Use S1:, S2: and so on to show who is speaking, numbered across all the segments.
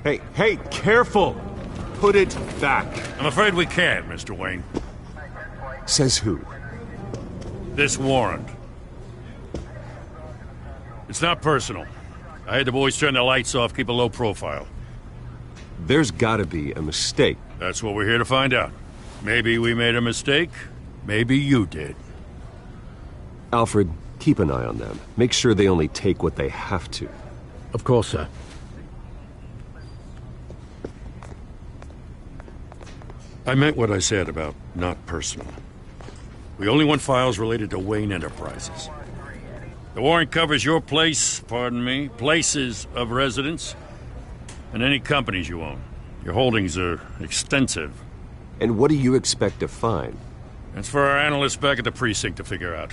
S1: Hey, careful! Put it back.
S2: I'm afraid we can't, Mr. Wayne.
S1: Says who?
S2: This warrant. It's not personal. I had the boys turn the lights off, keep a low profile.
S1: There's gotta be a mistake.
S2: That's what we're here to find out. Maybe we made a mistake. Maybe you did.
S1: Alfred, keep an eye on them. Make sure they only take what they have to.
S3: Of course, sir.
S2: I meant what I said about not personal. We only want files related to Wayne Enterprises. The warrant covers your places of residence, and any companies you own. Your holdings are extensive.
S1: And what do you expect to find?
S2: That's for our analysts back at the precinct to figure out.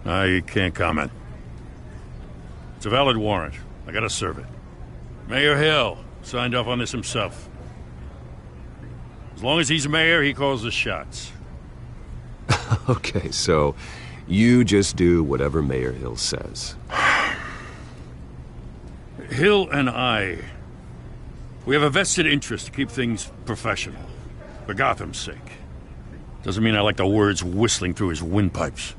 S2: I can't comment. It's a valid warrant. I gotta serve it. Mayor Hill signed off on this himself. As long as he's mayor, he calls the shots.
S1: Okay, so you just do whatever Mayor Hill says.
S2: Hill and I, we have a vested interest to keep things professional. For Gotham's sake. Doesn't mean I like the words whistling through his windpipes.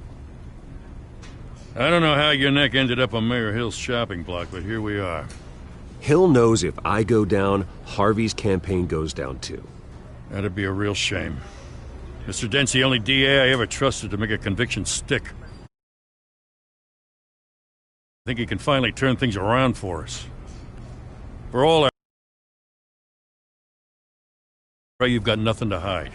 S2: I don't know how your neck ended up on Mayor Hill's shopping block, but here we are.
S1: Hill knows if I go down, Harvey's campaign goes down too.
S2: That'd be a real shame. Mr. Dent's the only DA I ever trusted to make a conviction stick. I think he can finally turn things around for us. For all our... You've got nothing to hide.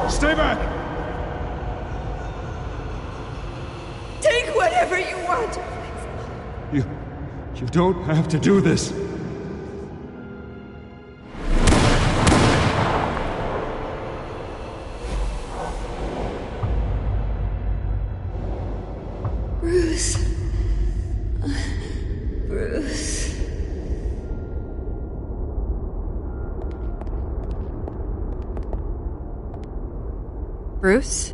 S4: Stay back!
S5: Take whatever you want!
S4: You don't have to do this.
S5: Bruce. Bruce.
S6: Bruce?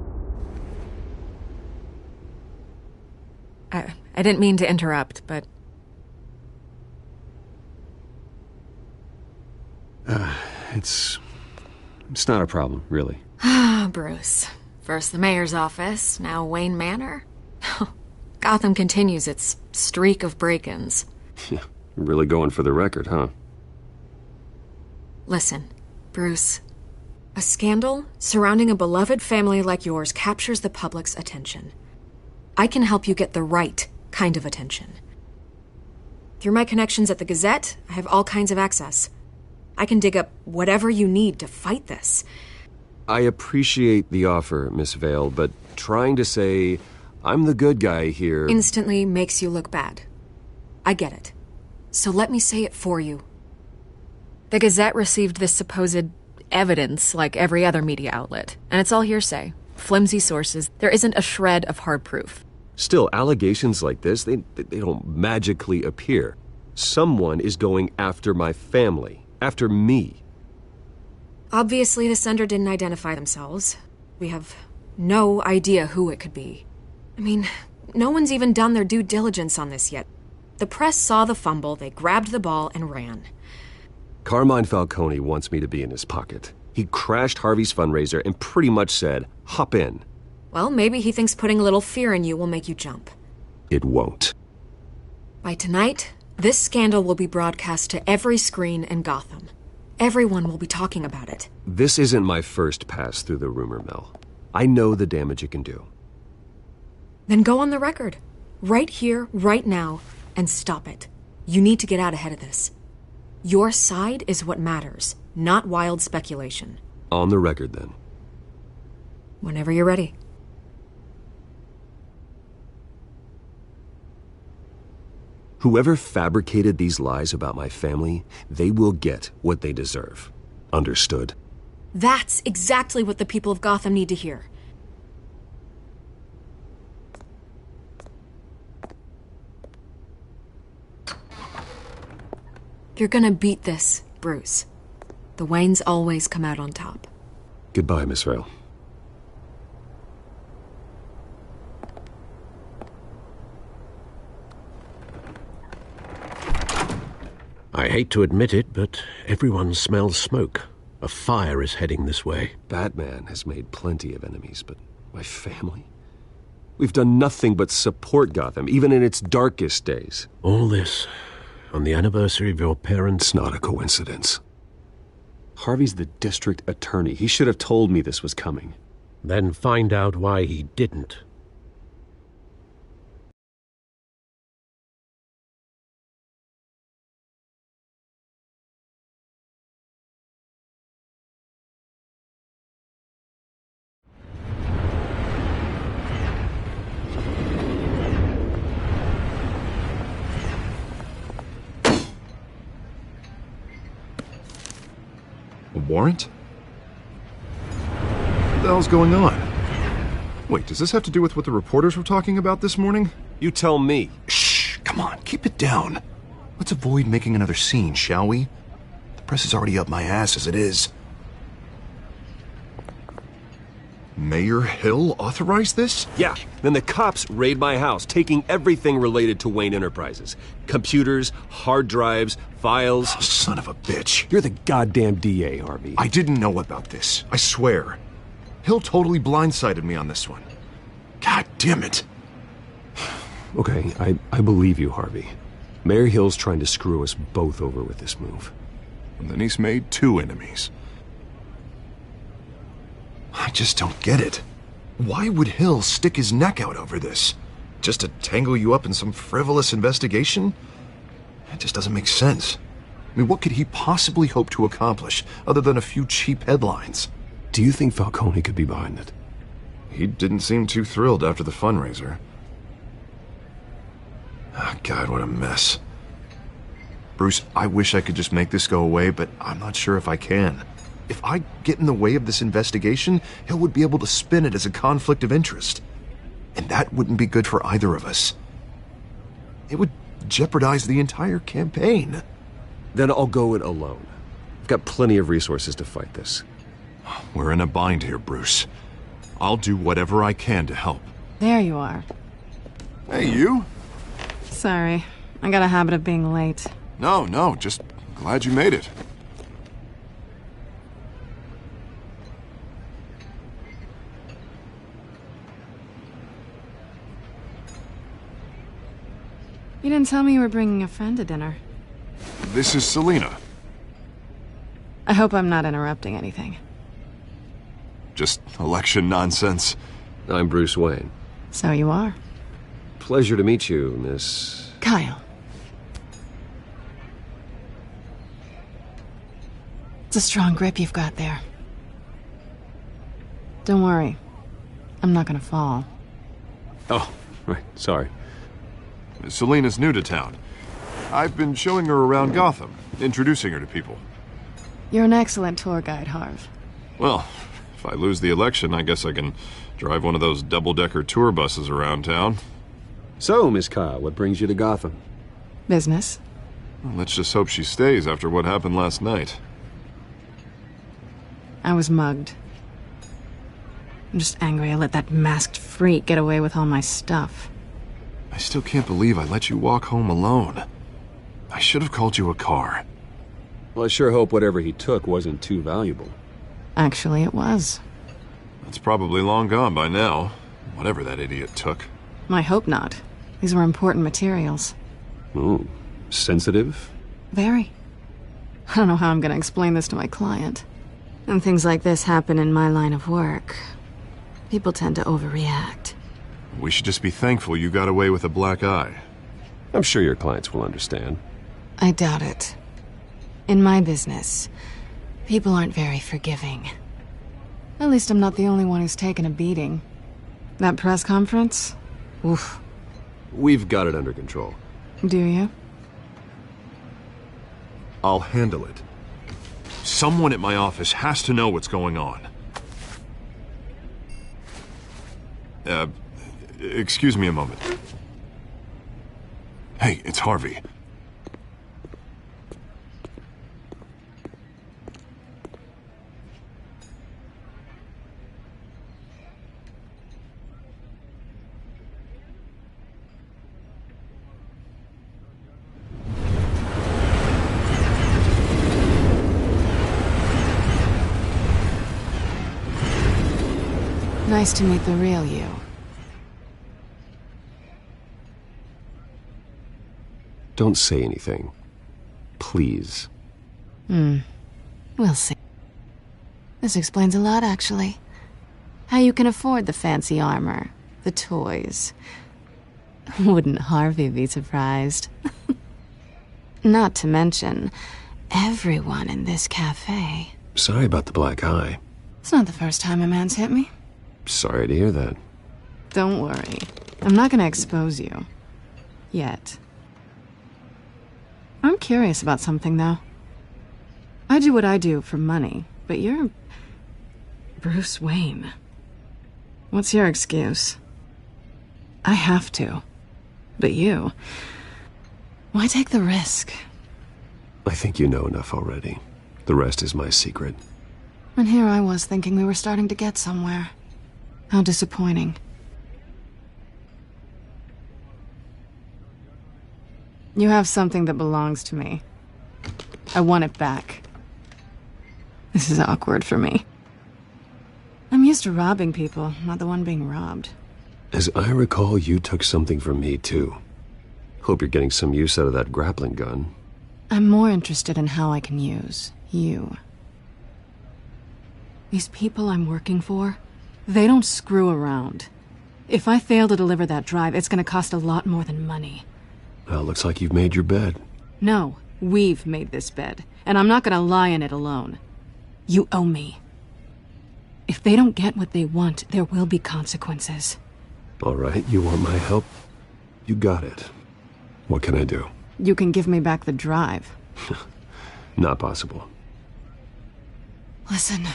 S6: I didn't mean to interrupt, but...
S1: It's not a problem, really.
S6: Ah, Bruce. First the mayor's office, now Wayne Manor. Gotham continues its streak of break-ins.
S1: You're really going for the record, huh?
S6: Listen, Bruce. A scandal surrounding a beloved family like yours captures the public's attention. I can help you get the right kind of attention. Through my connections at the Gazette, I have all kinds of access. I can dig up whatever you need to fight this.
S1: I appreciate the offer, Miss Vale, but trying to say I'm the good guy here...
S6: instantly makes you look bad. I get it. So let me say it for you. The Gazette received this supposed evidence like every other media outlet, and it's all hearsay. Flimsy sources. There isn't a shred of hard proof.
S1: Still, allegations like this, they don't magically appear. Someone is going after my family. After me.
S6: Obviously, the sender didn't identify themselves. We have no idea who it could be. I mean, no one's even done their due diligence on this yet. The press saw the fumble, they grabbed the ball and ran.
S1: Carmine Falcone wants me to be in his pocket. He crashed Harvey's fundraiser and pretty much said, hop in.
S6: Well, maybe he thinks putting a little fear in you will make you jump.
S1: It won't.
S6: By tonight, this scandal will be broadcast to every screen in Gotham. Everyone will be talking about it.
S1: This isn't my first pass through the rumor mill. I know the damage it can do.
S6: Then go on the record. Right here, right now, and stop it. You need to get out ahead of this. Your side is what matters, not wild speculation.
S1: On the record, then.
S6: Whenever you're ready.
S1: Whoever fabricated these lies about my family, they will get what they deserve. Understood?
S6: That's exactly what the people of Gotham need to hear. You're gonna beat this, Bruce. The Waynes always come out on top.
S1: Goodbye, Miss Vale.
S3: I hate to admit it, but everyone smells smoke. A fire is heading this way.
S1: Batman has made plenty of enemies, but my family? We've done nothing but support Gotham, even in its darkest days.
S3: All this on the anniversary of your parents'...
S1: It's not a coincidence. Harvey's the district attorney. He should have told me this was coming.
S3: Then find out why he didn't.
S7: A warrant? What the hell's going on? Wait, does this have to do with what the reporters were talking about this morning?
S1: You tell me.
S7: Shh, come on, keep it down. Let's avoid making another scene, shall we? The press is already up my ass as it is. Mayor Hill authorized this?
S1: Yeah, then the cops raid my house, taking everything related to Wayne Enterprises. Computers, hard drives, files.
S7: Oh, son of a bitch.
S1: You're the goddamn DA, Harvey.
S7: I didn't know about this, I swear. Hill totally blindsided me on this one. God damn it.
S1: Okay, I believe you, Harvey. Mayor Hill's trying to screw us both over with this move.
S7: And then he's made 2 enemies. I just don't get it. Why would Hill stick his neck out over this? Just to tangle you up in some frivolous investigation? It just doesn't make sense. I mean, what could he possibly hope to accomplish other than a few cheap headlines?
S1: Do you think Falcone could be behind it?
S7: He didn't seem too thrilled after the fundraiser. Oh, God, what a mess. Bruce, I wish I could just make this go away, but I'm not sure if I can. If I get in the way of this investigation, Hill would be able to spin it as a conflict of interest. And that wouldn't be good for either of us. It would jeopardize the entire campaign.
S1: Then I'll go it alone. I've got plenty of resources to fight this.
S7: We're in a bind here, Bruce. I'll do whatever I can to help.
S8: There you are.
S7: Hey, you?
S8: Sorry, I got a habit of being late.
S7: No, just glad you made it.
S8: You didn't tell me you were bringing a friend to dinner.
S7: This is Selina.
S8: I hope I'm not interrupting anything.
S7: Just election nonsense.
S1: I'm Bruce Wayne.
S8: So you are.
S1: Pleasure to meet you, Miss...
S8: Kyle. It's a strong grip you've got there. Don't worry. I'm not gonna fall.
S1: Oh, right, sorry.
S7: Selina's new to town. I've been showing her around Gotham, introducing her to people.
S8: You're an excellent tour guide, Harv.
S7: Well, if I lose the election, I guess I can drive one of those double-decker tour buses around town.
S1: So, Miss Kyle, what brings you to Gotham?
S8: Business.
S7: Well, let's just hope she stays after what happened last night.
S8: I was mugged. I'm just angry I let that masked freak get away with all my stuff.
S7: I still can't believe I let you walk home alone. I should have called you a car.
S1: Well, I sure hope whatever he took wasn't too valuable.
S8: Actually, it was.
S7: It's probably long gone by now, whatever that idiot took.
S8: I hope not. These were important materials.
S1: Ooh, sensitive?
S8: Very. I don't know how I'm gonna explain this to my client. When things like this happen in my line of work, people tend to overreact.
S7: We should just be thankful you got away with a black eye.
S1: I'm sure your clients will understand.
S8: I doubt it. In my business, people aren't very forgiving. At least I'm not the only one who's taken a beating. That press conference? Oof.
S1: We've got it under control.
S8: Do you?
S7: I'll handle it. Someone at my office has to know what's going on. Excuse me a moment. Hey, it's Harvey.
S8: Nice to meet the real you.
S1: Don't say anything. Please.
S8: We'll see. This explains a lot, actually. How you can afford the fancy armor, the toys. Wouldn't Harvey be surprised? Not to mention, everyone in this cafe.
S1: Sorry about the black eye.
S8: It's not the first time a man's hit me.
S1: Sorry to hear that.
S8: Don't worry. I'm not gonna expose you. Yet. I'm curious about something, though. I do what I do for money, but you're Bruce Wayne. What's your excuse? I have to. But you... why take the risk?
S1: I think you know enough already. The rest is my secret.
S8: And here I was thinking we were starting to get somewhere. How disappointing. You have something that belongs to me. I want it back. This is awkward for me. I'm used to robbing people, not the one being robbed.
S1: As I recall, you took something from me, too. Hope you're getting some use out of that grappling gun.
S8: I'm more interested in how I can use you. These people I'm working for, they don't screw around. If I fail to deliver that drive, it's gonna cost a lot more than money.
S1: Well, looks like you've made your bed.
S8: No, we've made this bed, and I'm not gonna lie in it alone. You owe me. If they don't get what they want, there will be consequences.
S1: All right, you want my help? You got it. What can I do?
S8: You can give me back the drive.
S1: Not possible.
S8: Listen,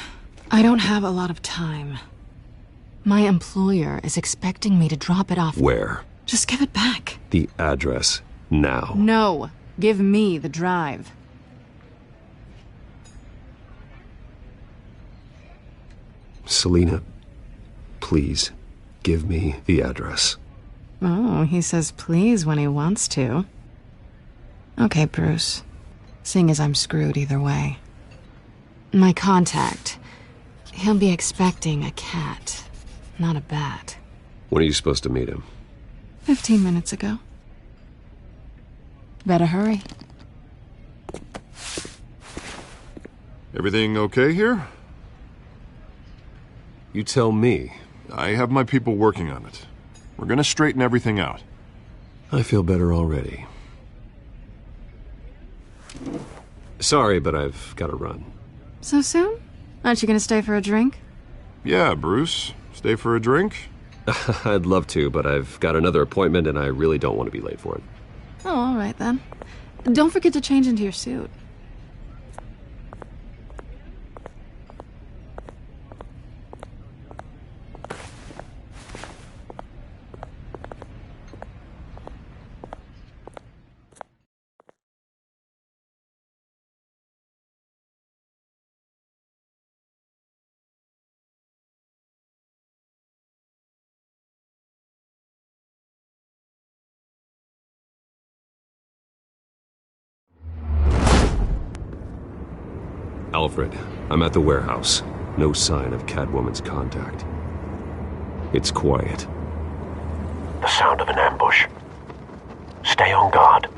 S8: I don't have a lot of time. My employer is expecting me to drop it off.
S1: Where?
S8: Just give it back.
S1: The address, now.
S8: No, give me the drive.
S1: Selina, please, give me the address.
S8: Oh, he says please when he wants to. Okay, Bruce. Seeing as I'm screwed either way. My contact. He'll be expecting a cat, not a bat.
S1: When are you supposed to meet him?
S8: 15 minutes ago. Better hurry.
S7: Everything okay here?
S1: You tell me.
S7: I have my people working on it. We're gonna straighten everything out.
S1: I feel better already. Sorry, but I've got to run.
S8: So soon? Aren't you gonna stay for a drink?
S7: Yeah, Bruce. Stay for a drink?
S1: I'd love to, but I've got another appointment and I really don't want to be late for it.
S8: Oh, all right then. Don't forget to change into your suit.
S1: Alfred, I'm at the warehouse. No sign of Catwoman's contact. It's quiet.
S3: The sound of an ambush. Stay on guard.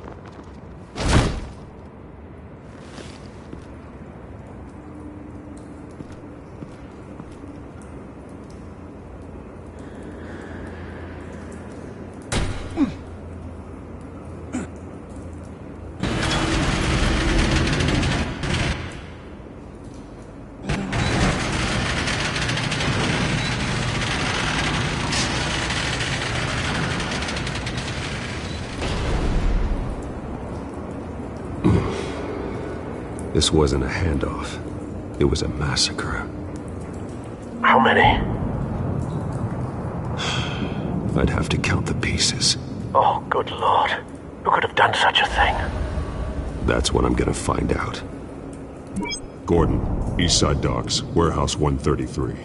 S1: This wasn't a handoff. It was a massacre.
S3: How many?
S1: I'd have to count the pieces.
S3: Oh, good lord. Who could have done such a thing?
S1: That's what I'm gonna find out.
S9: Gordon, Eastside Docks, Warehouse 133.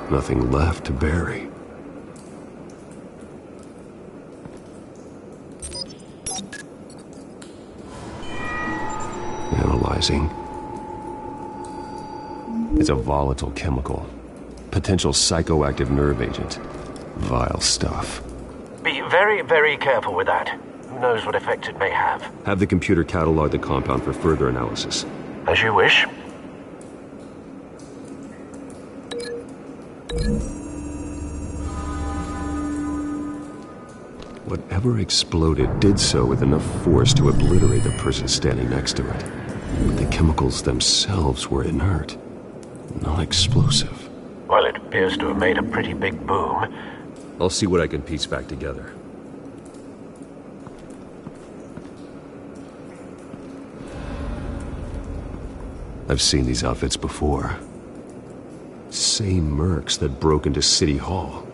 S1: Nothing left to bury. Analyzing. It's a volatile chemical. Potential psychoactive nerve agent. Vile stuff.
S3: Be very, very careful with that. Who knows what effects it may have.
S1: Have the computer catalog the compound for further analysis.
S3: As you wish.
S1: Whatever exploded did so with enough force to obliterate the person standing next to it. But the chemicals themselves were inert, not explosive.
S3: Well, it appears to have made a pretty big boom.
S1: I'll see what I can piece back together. I've seen these outfits before. Same mercs that broke into City Hall.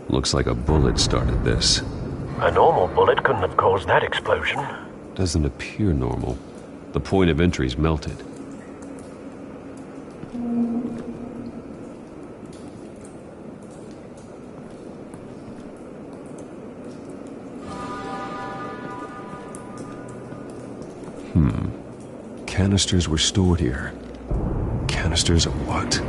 S1: Looks like a bullet started this.
S3: A normal bullet couldn't have caused that explosion.
S1: Doesn't appear normal. The point of entry's melted. Canisters were stored here. Canisters of what?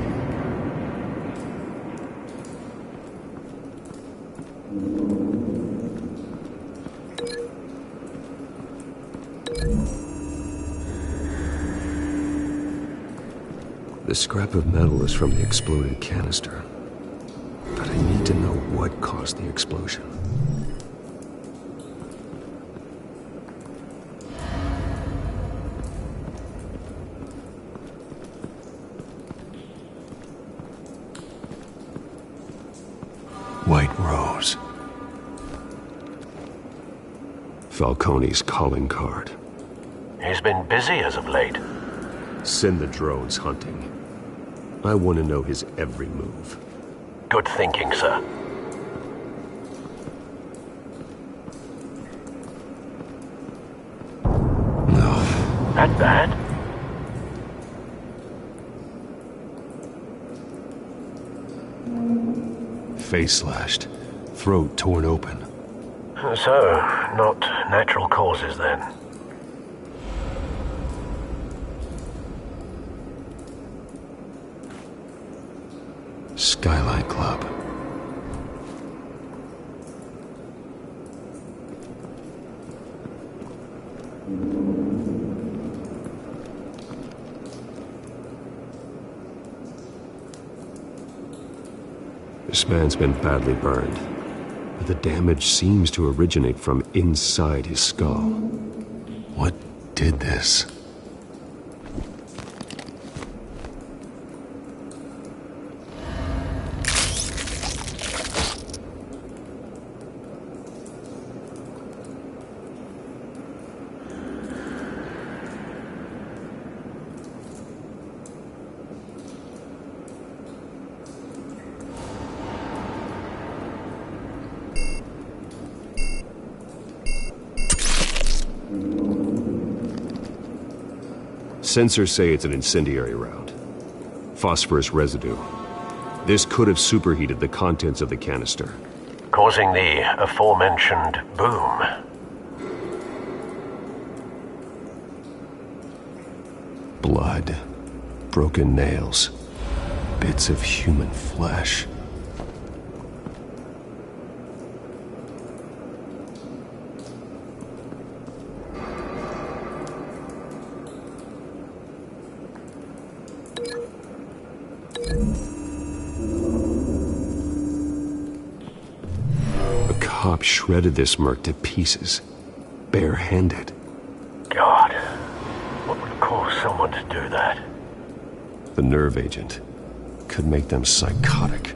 S1: The scrap of metal is from the exploded canister. But I need to know what caused the explosion. White Rose. Falcone's calling card.
S3: He's been busy as of late.
S1: Send the drones hunting. I want to know his every move.
S3: Good thinking, sir.
S1: No.
S3: That bad?
S1: Face slashed. Throat torn open.
S3: So, not natural causes then.
S1: Skyline Club. This man's been badly burned, but the damage seems to originate from inside his skull. What did this? Sensors say it's an incendiary round. Phosphorus residue. This could have superheated the contents of the canister,
S3: Causing the aforementioned boom.
S1: Blood. Broken nails. Bits of human flesh. cop shredded this merc to pieces, barehanded.
S3: God, what would cause someone to do that?
S1: The nerve agent could make them psychotic.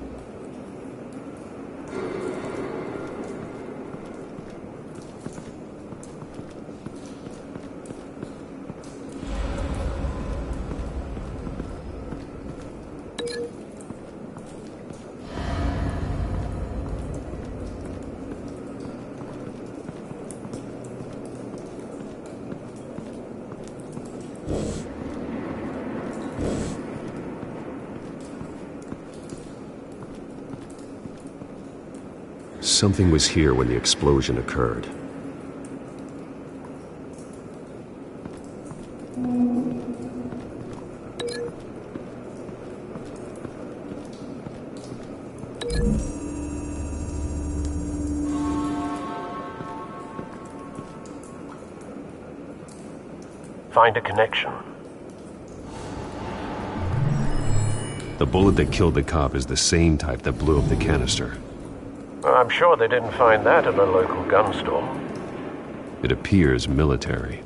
S1: Something was here when the explosion occurred.
S3: Find a connection.
S1: The bullet that killed the cop is the same type that blew up the canister.
S3: I'm sure they didn't find that at a local gun store.
S1: It appears military.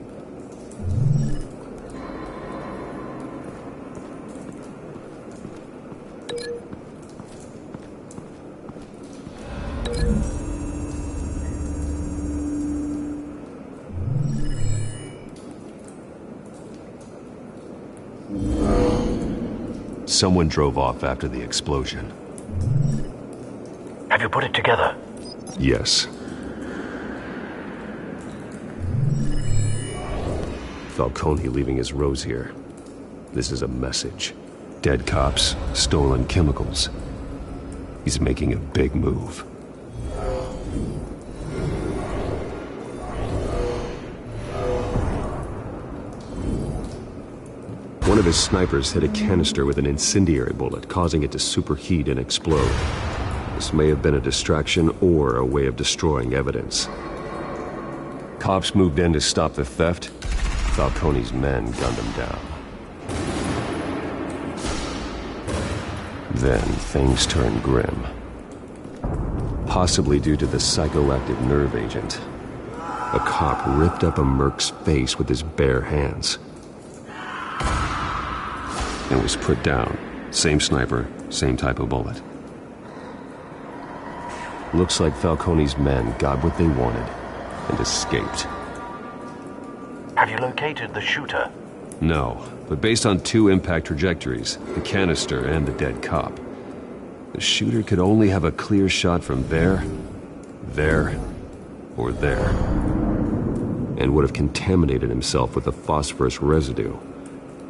S1: Someone drove off after the explosion.
S3: Have you put it together?
S1: Yes. Falcone leaving his rose here. This is a message. Dead cops, stolen chemicals. He's making a big move. One of his snipers hit a canister with an incendiary bullet, causing it to superheat and explode. This may have been a distraction or a way of destroying evidence. Cops moved in to stop the theft. Falcone's men gunned him down. Then things turned grim. Possibly due to the psychoactive nerve agent. A cop ripped up a merc's face with his bare hands. And was put down. Same sniper, same type of bullet. Looks like Falcone's men got what they wanted and escaped.
S3: Have you located the shooter?
S1: No, but based on two impact trajectories, the canister and the dead cop, the shooter could only have a clear shot from there, or there, and would have contaminated himself with the phosphorus residue.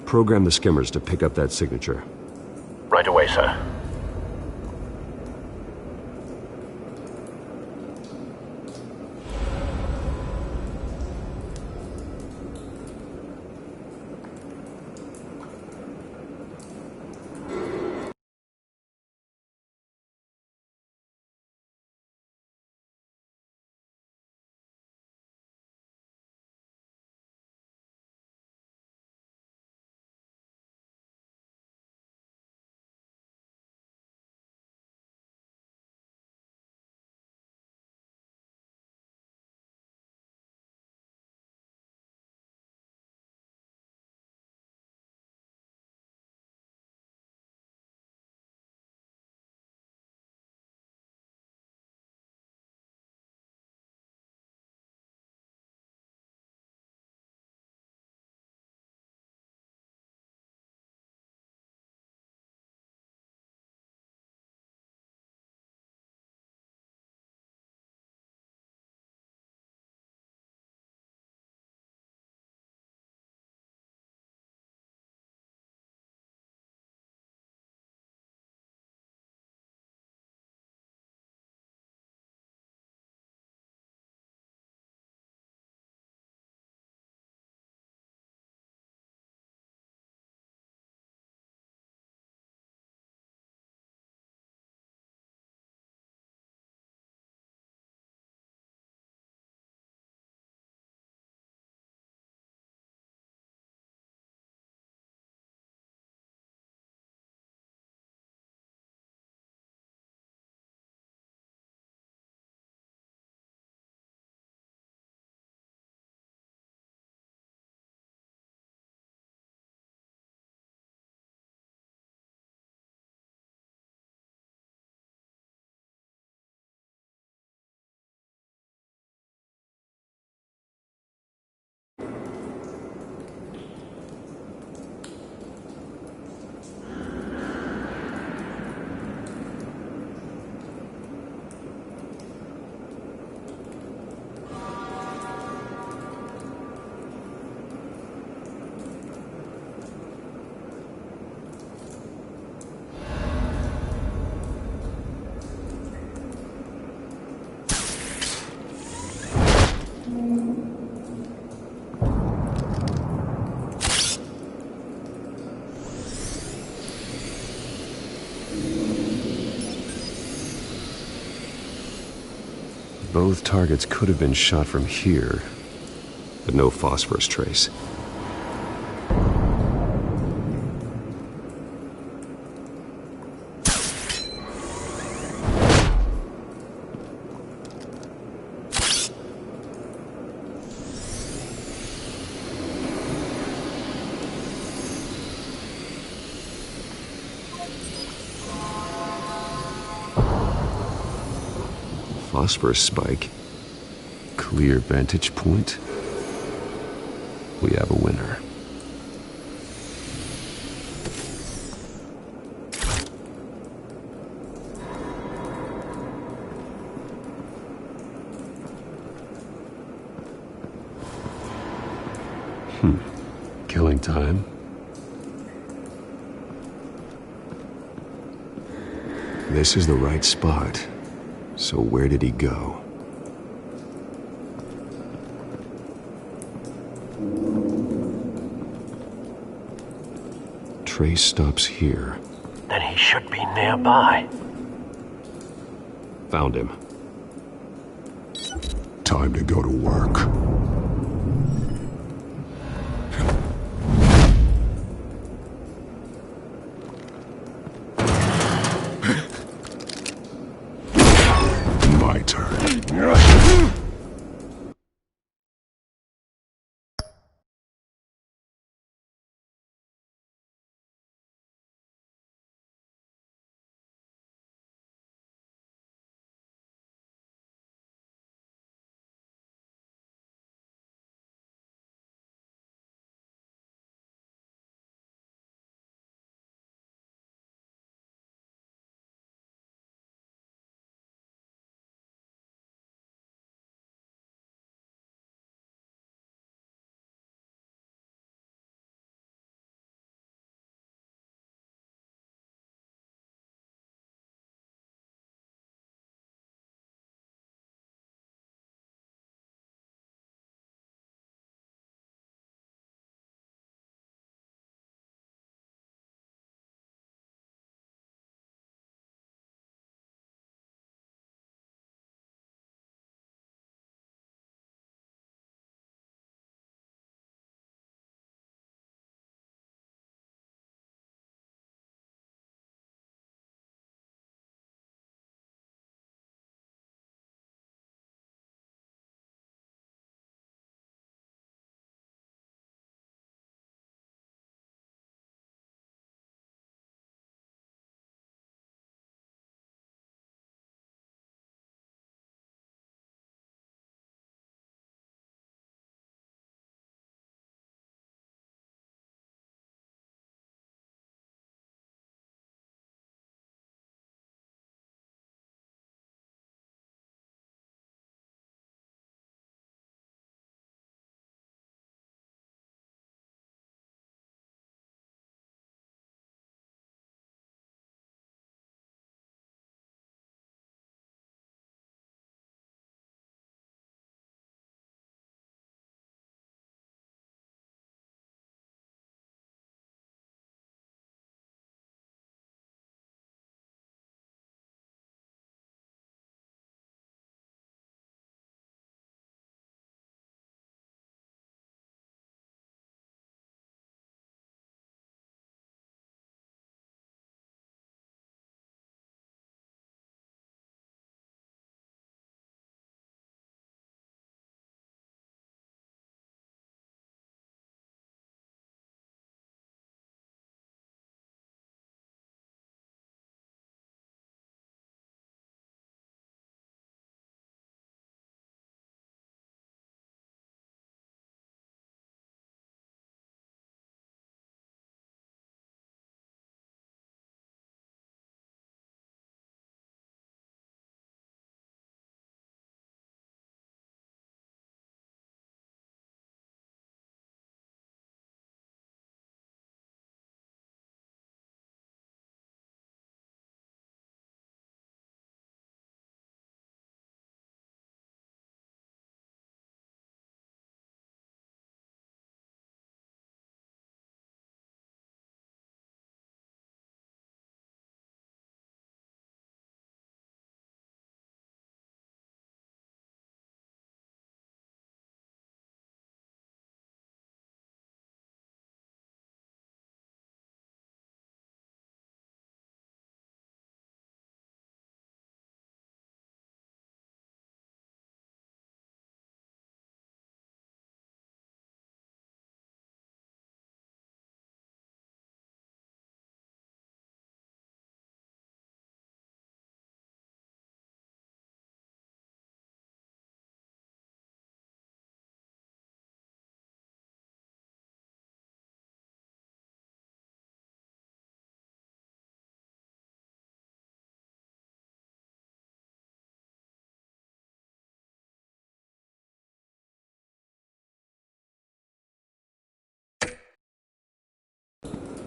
S1: Program the skimmers to pick up that signature.
S3: Right away, sir.
S1: Both targets could have been shot from here, but no phosphorus trace. Phosphorus spike. Clear vantage point. We have a winner. Killing time. This is the right spot. So where did he go? Trace stops here.
S3: Then he should be nearby.
S1: Found him.
S9: Time to go to work.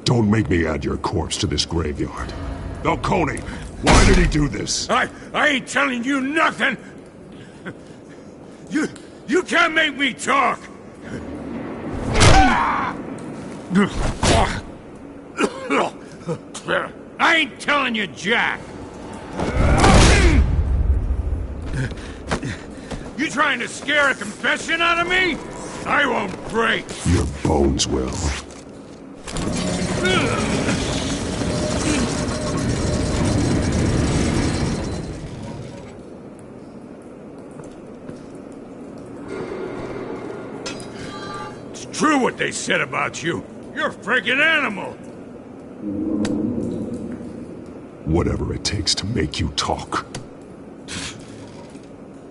S9: Don't make me add your corpse to this graveyard. Falcone, why did he do this?
S10: I ain't telling you nothing! You can't make me talk! I ain't telling you jack! You trying to scare a confession out of me? I won't break!
S9: Your bones will.
S10: It's true what they said about you. You're a freaking animal!
S9: Whatever it takes to make you talk.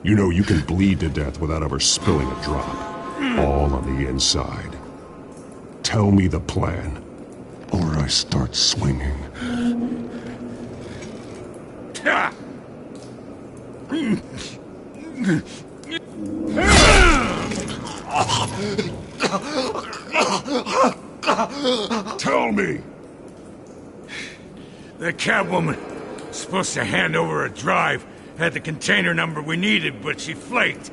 S9: You know you can bleed to death without ever spilling a drop. All on the inside. Tell me the plan, or I start swinging. Tell me!
S10: The Catwoman supposed to hand over a drive, had the container number we needed, but she flaked.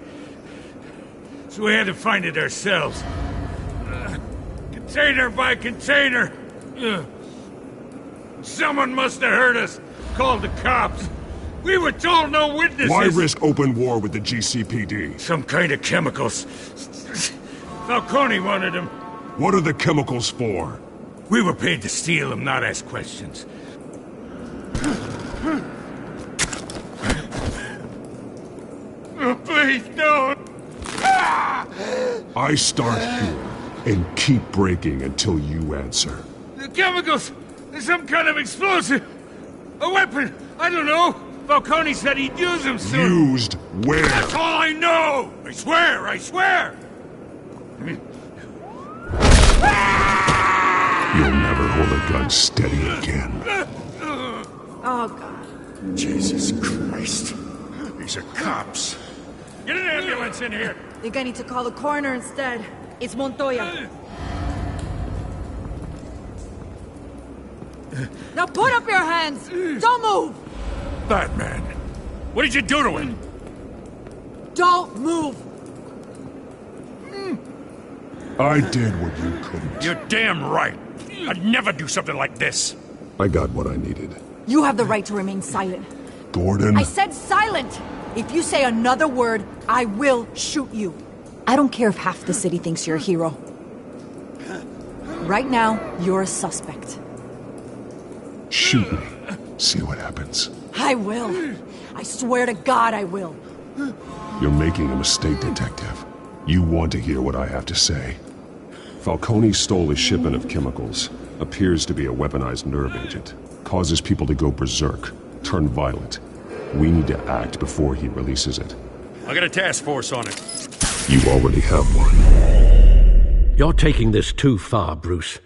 S10: So we had to find it ourselves. Container by container. Someone must have heard us, called the cops. We were told no witnesses.
S9: Why risk open war with the GCPD?
S10: Some kind of chemicals. Falcone wanted them.
S9: What are the chemicals for?
S10: We were paid to steal them, not ask questions. Oh, please don't.
S9: I start here and keep breaking until you answer.
S10: The chemicals! There's some kind of explosive! A weapon! I don't know! Falcone said he'd use them soon!
S9: Used where?
S10: That's all I know! I swear! I swear!
S9: You'll never hold a gun steady again.
S5: Oh, God.
S2: Jesus Christ. These are cops.
S10: Get an ambulance in here!
S5: I think I need to call the coroner instead. It's Montoya. Now put up your hands! Don't move!
S10: Batman!
S2: What did you do to him?
S5: Don't move!
S9: I did what you couldn't.
S2: You're damn right. I'd never do something like this.
S9: I got what I needed.
S5: You have the right to remain silent.
S9: Gordon?
S5: I said silent! If you say another word, I will shoot you. I don't care if half the city thinks you're a hero. Right now, you're a suspect.
S9: Shoot me. See what happens.
S5: I will. I swear to God I will.
S9: You're making a mistake, Detective. You want to hear what I have to say. Falcone stole a shipment of chemicals. Appears to be a weaponized nerve agent. Causes people to go berserk, turn violent. We need to act before he releases it.
S2: I got a task force on it.
S9: You already have one.
S3: You're taking this too far, Bruce.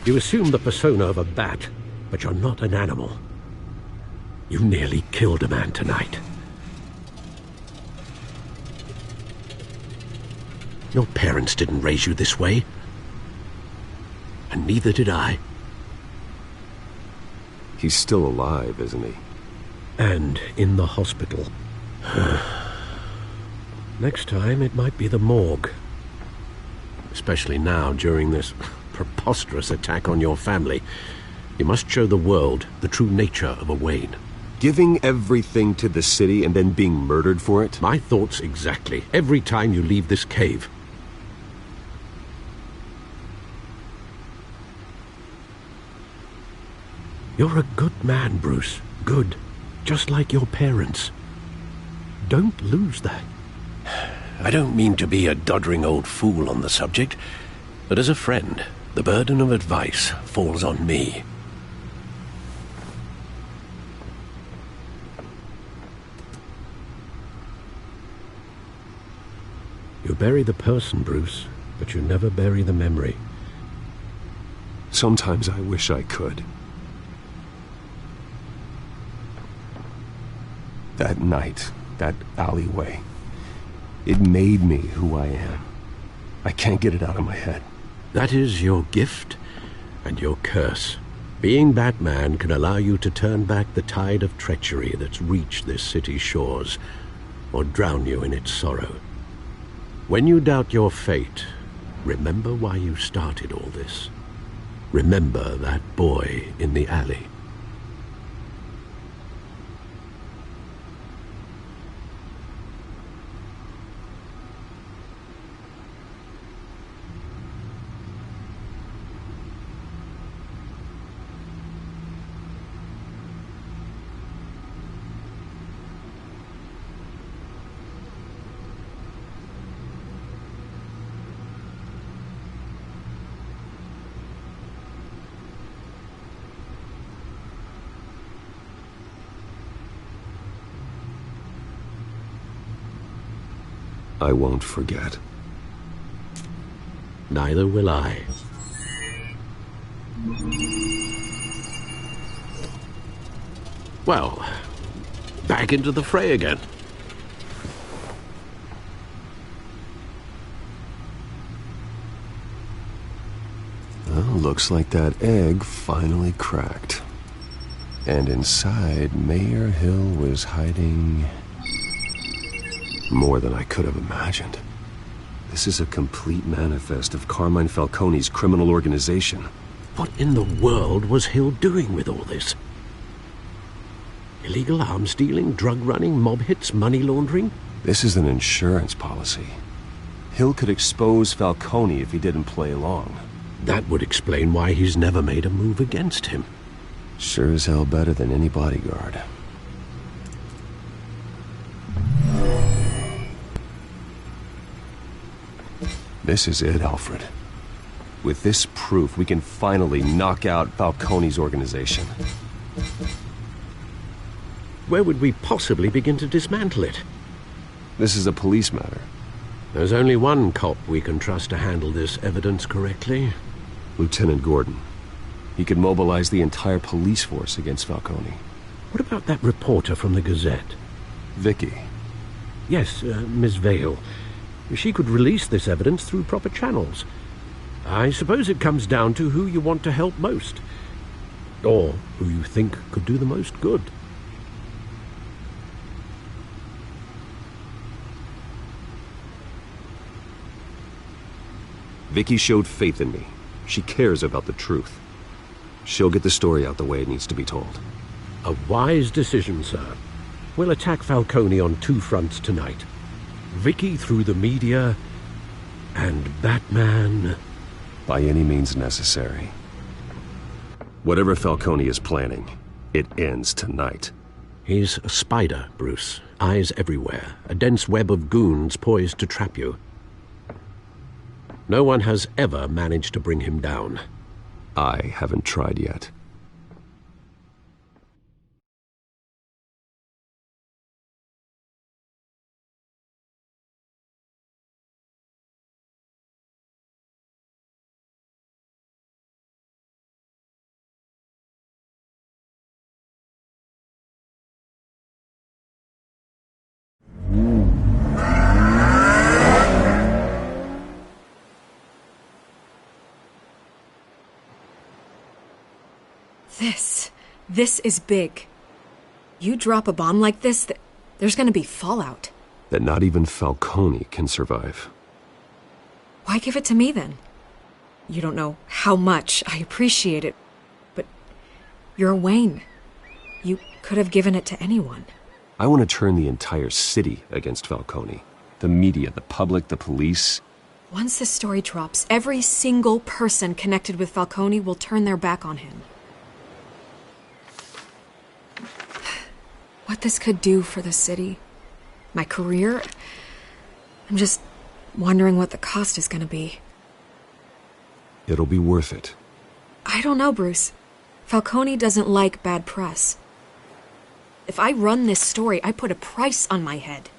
S3: You assume the persona of a bat, but you're not an animal. You nearly killed a man tonight. Your parents didn't raise you this way. And neither did I.
S1: He's still alive, isn't he?
S3: And in the hospital. Next time, it might be the morgue. Especially now, during this preposterous attack on your family. You must show the world the true nature of a Wayne.
S1: Giving everything to the city and then being murdered for it?
S3: My thoughts exactly. Every time you leave this cave. You're a good man, Bruce. Good. Just like your parents. Don't lose that. I don't mean to be a doddering old fool on the subject, but as a friend, the burden of advice falls on me. bury the person, Bruce, but you never bury the memory.
S1: Sometimes I wish I could. That night, that alleyway, it made me who I am. I can't get it out of my head.
S3: That is your gift and your curse. Being Batman can allow you to turn back the tide of treachery that's reached this city's shores, or drown you in its sorrow. When you doubt your fate, remember why you started all this. Remember that boy in the alley.
S1: I won't forget.
S3: Neither will I. Well, back into the fray again.
S1: Well, looks like that egg finally cracked. And inside, Mayor Hill was hiding more than I could have imagined. This is a complete manifest of Carmine Falcone's criminal organization.
S3: What in the world was Hill doing with all this? Illegal arms dealing, drug running, mob hits, money laundering?
S1: This is an insurance policy. Hill could expose Falcone if he didn't play along.
S3: That would explain why he's never made a move against him.
S1: Sure as hell better than any bodyguard. This is it, Alfred. With this proof, we can finally knock out Falcone's organization.
S3: Where would we possibly begin to dismantle it?
S1: This is a police matter.
S3: There's only one cop we can trust to handle this evidence correctly.
S1: Lieutenant Gordon. He could mobilize the entire police force against Falcone.
S3: What about that reporter from the Gazette?
S1: Vicky.
S3: Yes, Miss Vale. She could release this evidence through proper channels. I suppose it comes down to who you want to help most. Or who you think could do the most good.
S1: Vicky showed faith in me. She cares about the truth. She'll get the story out the way it needs to be told.
S3: A wise decision, sir. We'll attack Falcone on two fronts tonight. Vicky through the media, and Batman
S1: by any means necessary. Whatever Falcone is planning, it ends tonight.
S3: He's a spider, Bruce. Eyes everywhere. A dense web of goons poised to trap you. No one has ever managed to bring him down.
S1: I haven't tried yet.
S6: This is big. You drop a bomb like this, there's gonna be fallout.
S1: That not even Falcone can survive.
S6: Why give it to me, then? You don't know how much I appreciate it, but you're Wayne. You could have given it to anyone.
S1: I want to turn the entire city against Falcone. The media, the public, the police.
S6: Once this story drops, every single person connected with Falcone will turn their back on him. What this could do for the city, my career, I'm just wondering what the cost is going to be.
S1: It'll be worth it.
S6: I don't know, Bruce. Falcone doesn't like bad press. If I run this story, I put a price on my head.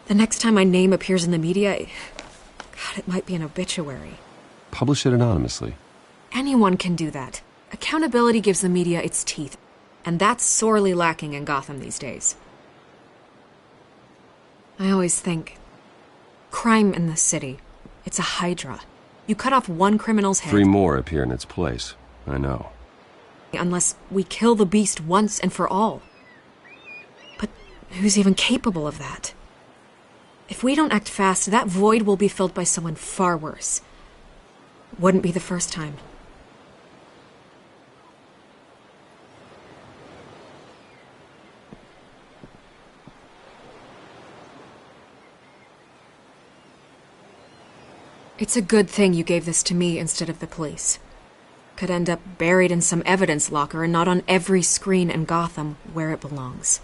S6: The next time my name appears in the media, God, it might be an obituary.
S1: Publish it anonymously.
S6: Anyone can do that. Accountability gives the media its teeth, and that's sorely lacking in Gotham these days. I always think, crime in the city, it's a hydra. You cut off one criminal's head...
S1: 3 more appear in its place. I know.
S6: Unless we kill the beast once and for all. But who's even capable of that? If we don't act fast, that void will be filled by someone far worse. Wouldn't be the first time. It's a good thing you gave this to me instead of the police. Could end up buried in some evidence locker and not on every screen in Gotham where it belongs.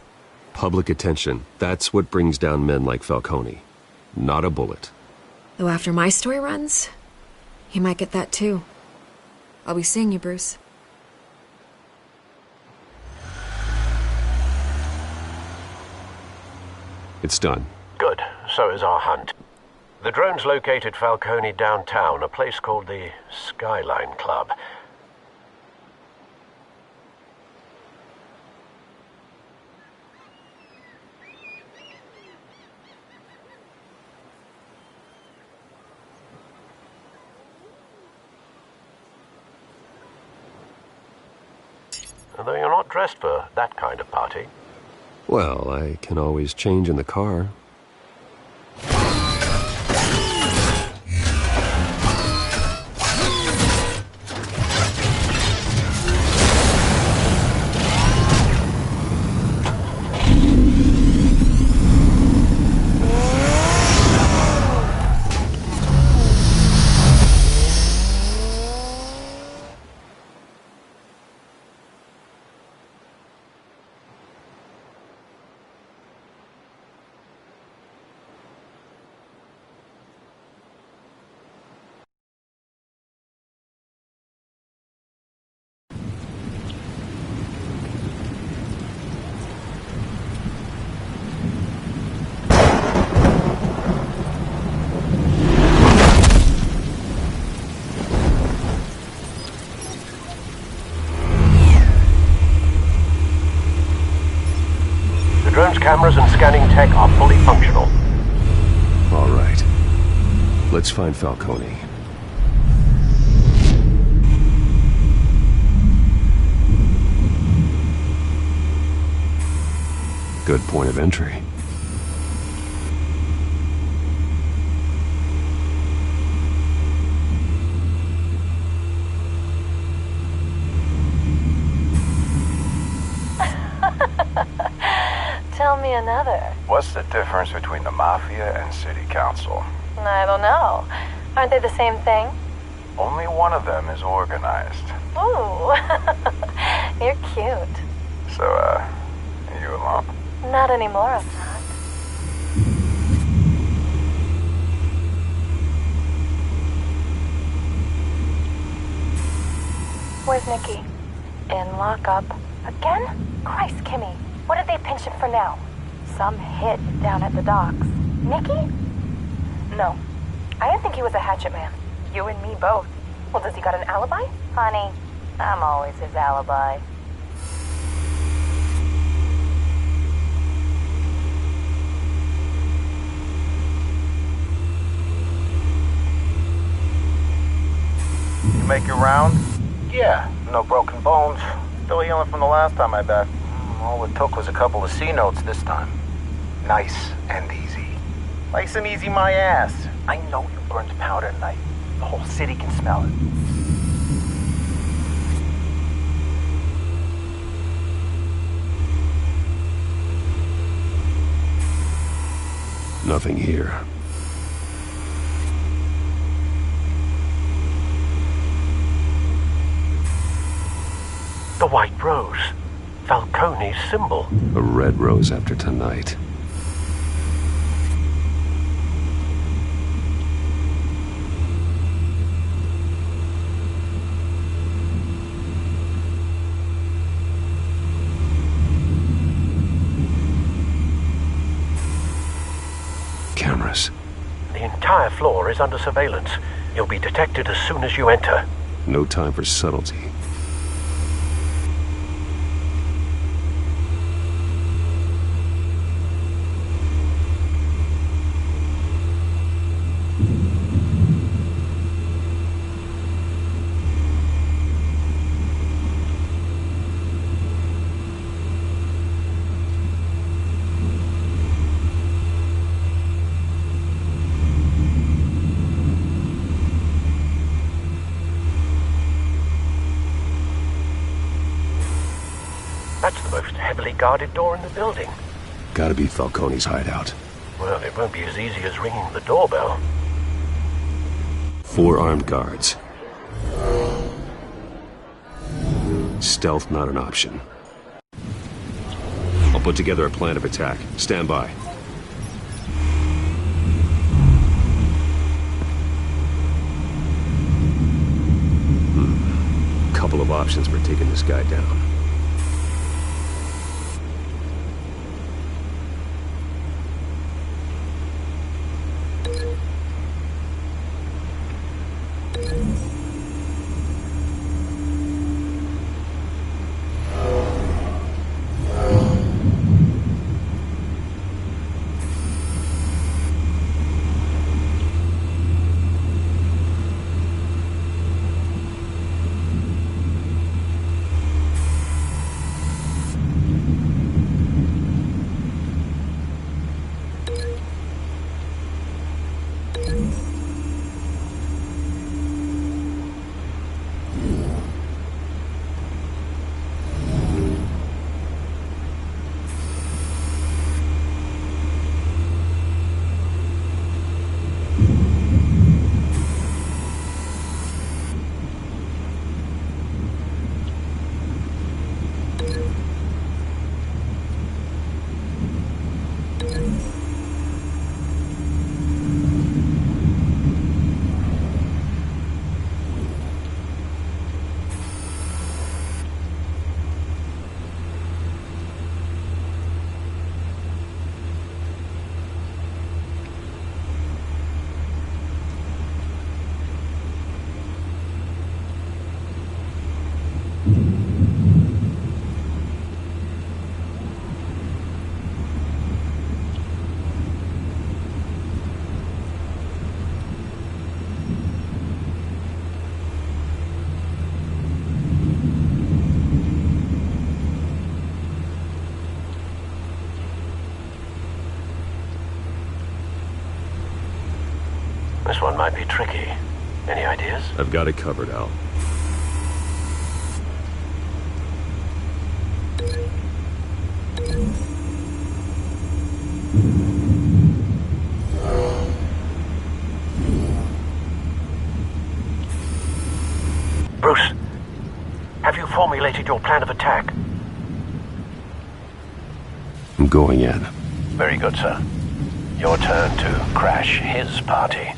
S1: Public attention. That's what brings down men like Falcone. Not a bullet.
S6: Though after my story runs, he might get that too. I'll be seeing you, Bruce.
S1: It's done.
S3: Good. So is our hunt. The drone's located Falcone downtown, a place called the Skyline Club. Although you're not dressed for that kind of party.
S1: Well, I can always change in the car.
S3: Drone's cameras and scanning tech are fully functional.
S1: All right. Let's find Falcone. Good point of entry.
S11: Tell me another.
S12: What's the difference between the Mafia and City Council?
S11: I don't know. Aren't they the same thing?
S12: Only one of them is organized.
S11: Ooh, you're cute.
S12: So, are you alone?
S11: Not anymore, I'm not. Where's Nikki? In lockup. Again? Christ, Kimmy. What did they pinch him for now? Some hit down at the docks. Nikki? No. I didn't think he was a hatchet man. You and me both. Well, does he got an alibi? Honey, I'm always his alibi.
S12: You make your round? Yeah, no broken bones. Still healing from the last time I bet. All it took was a couple of C notes this time. Nice and easy. Nice and easy my ass. I know you burned powder tonight. The whole city can smell it.
S1: Nothing here.
S3: The White Rose. Falcone's symbol.
S1: A red rose after tonight.
S3: The entire floor is under surveillance. You'll be detected as soon as you enter.
S1: No time for subtlety.
S3: That's the most heavily guarded door in the building.
S1: Gotta be Falcone's hideout.
S3: Well, it won't be as easy as ringing the doorbell.
S1: 4 armed guards. Stealth not an option. I'll put together a plan of attack. Stand by. Couple of options for taking this guy down.
S3: This one might be tricky. Any ideas?
S1: I've got it covered, Al.
S3: Bruce, have you formulated your plan of attack?
S1: I'm going in.
S3: Very good, sir. Your turn to crash his party.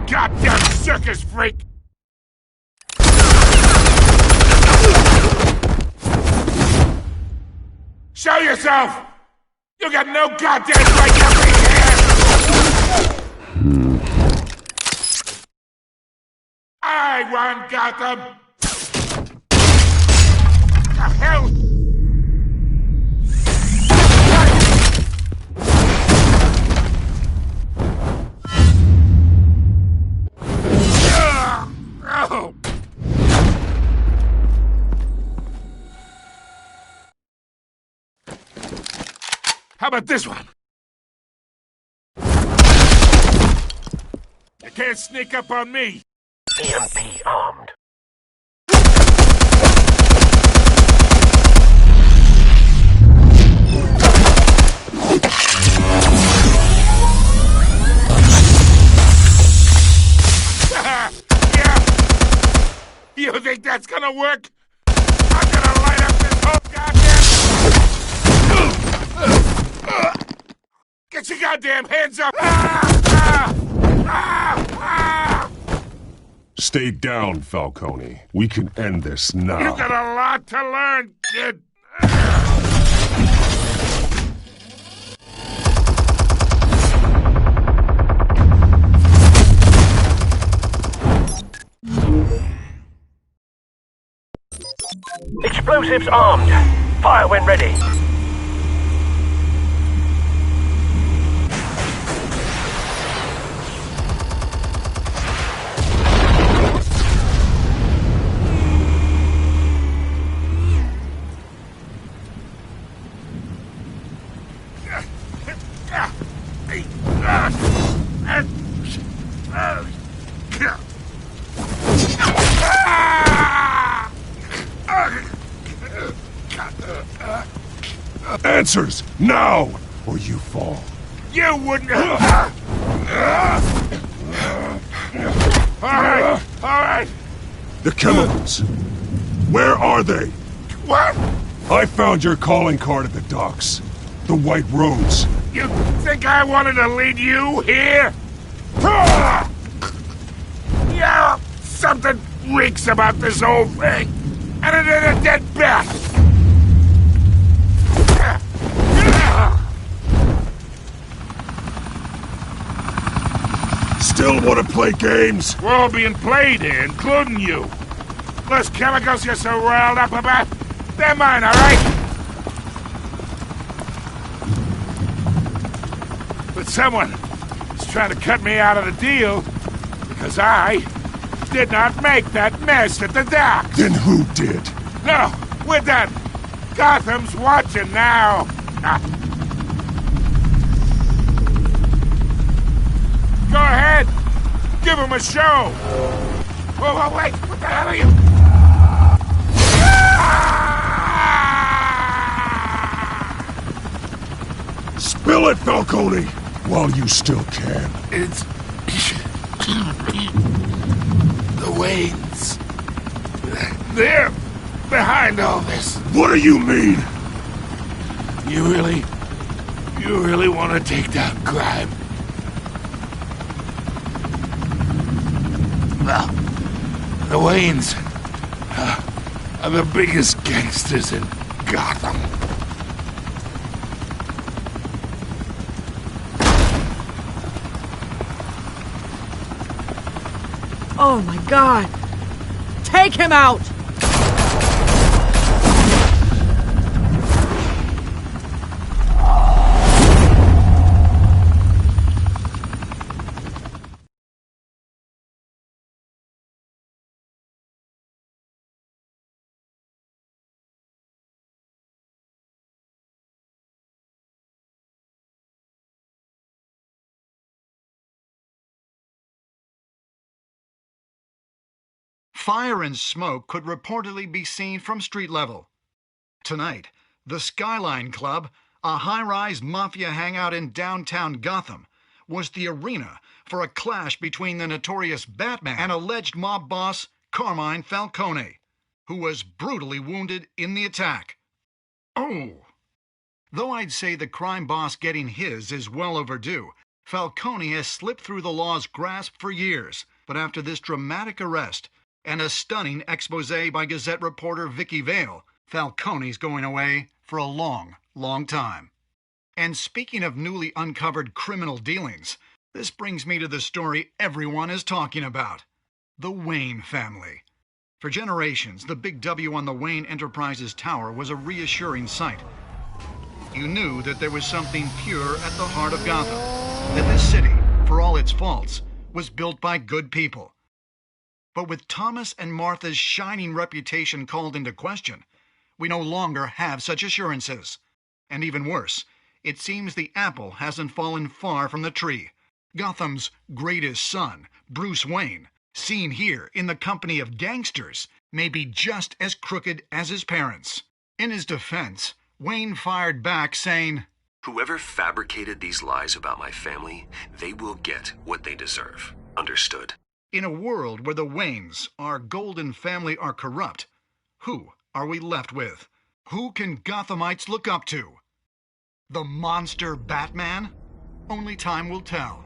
S10: Goddamn circus freak! Show yourself! You got no goddamn right to be here! I run Gotham! The hell? Oh. How about this one? You can't sneak up on me.
S3: EMP armed.
S10: Yeah. You think that's gonna work? I'm gonna light up this whole goddamn... Get your goddamn hands up!
S9: Stay down, Falcone. We can end this now.
S10: You got a lot to learn, kid.
S3: Explosives armed. Fire when ready.
S9: Answers, now, or you fall.
S10: You wouldn't... All right.
S9: The chemicals. Where are they?
S10: What?
S9: I found your calling card at the docks. The White Rose.
S10: You think I wanted to lead you here? Yeah, something reeks about this whole thing. And it is a dead bat.
S9: Still want to play games?
S10: We're all being played here, including you. Those chemicals you're so riled up about, they're mine, all right? But someone is trying to cut me out of the deal because I did not make that mess at the docks.
S9: Then who did?
S10: No, we're done. Gotham's watching now. Go ahead. Give him a show. Whoa, wait. What the hell are you?
S9: Spill it, Falcone, while you still can.
S10: It's... the Waynes. They're behind all this.
S9: What do you mean?
S10: You really want to take down crime? Well, the Waynes are the biggest gangsters in Gotham.
S5: Oh my God! Take him out!
S13: Fire and smoke could reportedly be seen from street level. Tonight, the Skyline Club, a high-rise mafia hangout in downtown Gotham, was the arena for a clash between the notorious Batman and alleged mob boss Carmine Falcone, who was brutally wounded in the attack. Oh! Though I'd say the crime boss getting his is well overdue, Falcone has slipped through the law's grasp for years, but after this dramatic arrest and a stunning expose by Gazette reporter Vicky Vale, Falcone's going away for a long, long time. And speaking of newly uncovered criminal dealings, this brings me to the story everyone is talking about. the Wayne family. For generations, the big W on the Wayne Enterprises tower was a reassuring sight. You knew that there was something pure at the heart of Gotham, that this city, for all its faults, was built by good people. But with Thomas and Martha's shining reputation called into question, we no longer have such assurances. And even worse, it seems the apple hasn't fallen far from the tree. Gotham's greatest son, Bruce Wayne, seen here in the company of gangsters, may be just as crooked as his parents. In his defense, Wayne fired back saying,
S3: "Whoever fabricated these lies about my family, they will get what they deserve. Understood?"
S13: In a world where the Waynes, our golden family, are corrupt, who are we left with? Who can Gothamites look up to? The monster Batman? Only time will tell.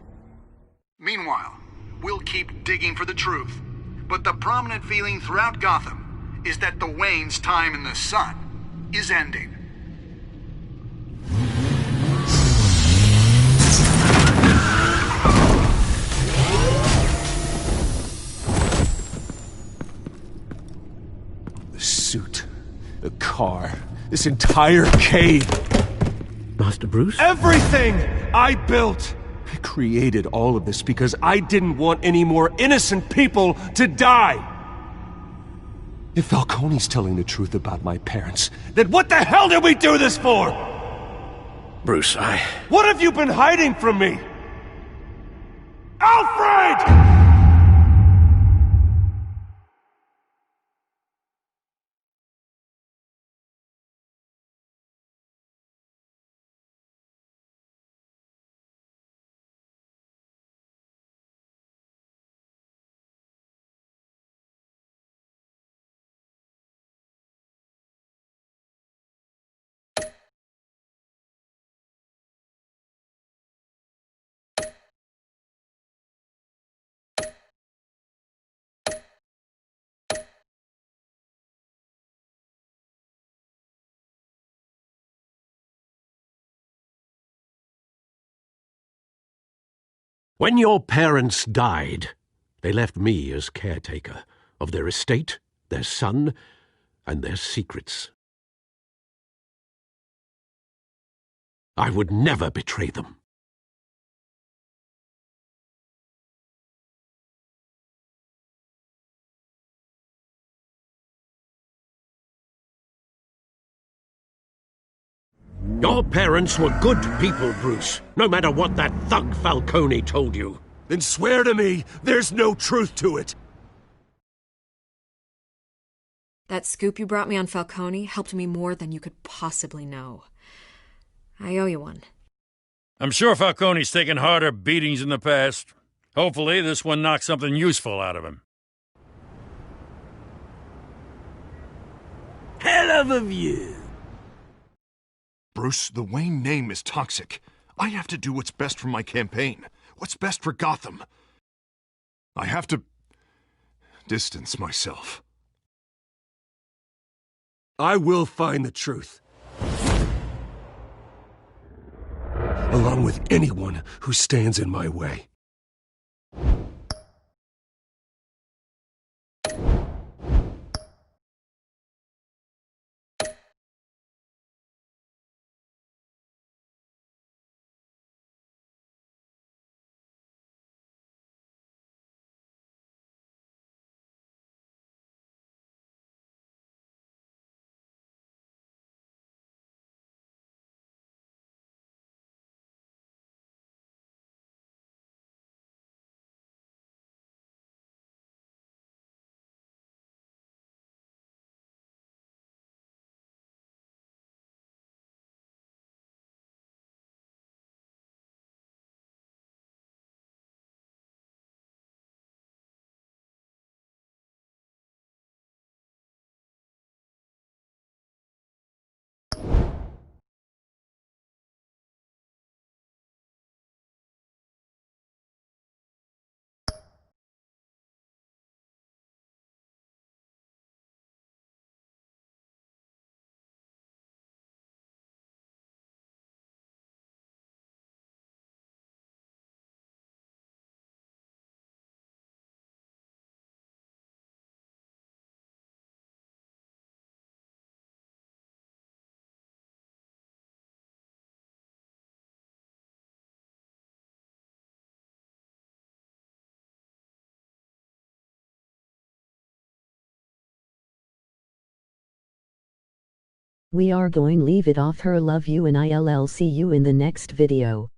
S13: Meanwhile, we'll keep digging for the truth. But the prominent feeling throughout Gotham is that the Waynes' time in the sun is ending.
S3: The suit, the car, this entire cave.
S14: Master Bruce?
S3: Everything I built! I created all of this because I didn't want any more innocent people to die! If Falcone's telling the truth about my parents, then what the hell did we do this for?
S14: Bruce,
S3: What have you been hiding from me? Alfred!
S14: When your parents died, they left me as caretaker of their estate, their son, and their secrets. I would never betray them. Your parents were good people, Bruce, no matter what that thug Falcone told you.
S3: Then swear to me there's no truth to it.
S6: That scoop you brought me on Falcone helped me more than you could possibly know. I owe you one.
S2: I'm sure Falcone's taken harder beatings in the past. Hopefully this one knocks something useful out of him.
S3: Hell of a view.
S7: Bruce, the Wayne name is toxic. I have to do what's best for my campaign. What's best for Gotham. I have to distance myself.
S3: I will find the truth. Along with anyone who stands in my way.
S15: We are going leave it off her. Love you and I'll see you in the next video.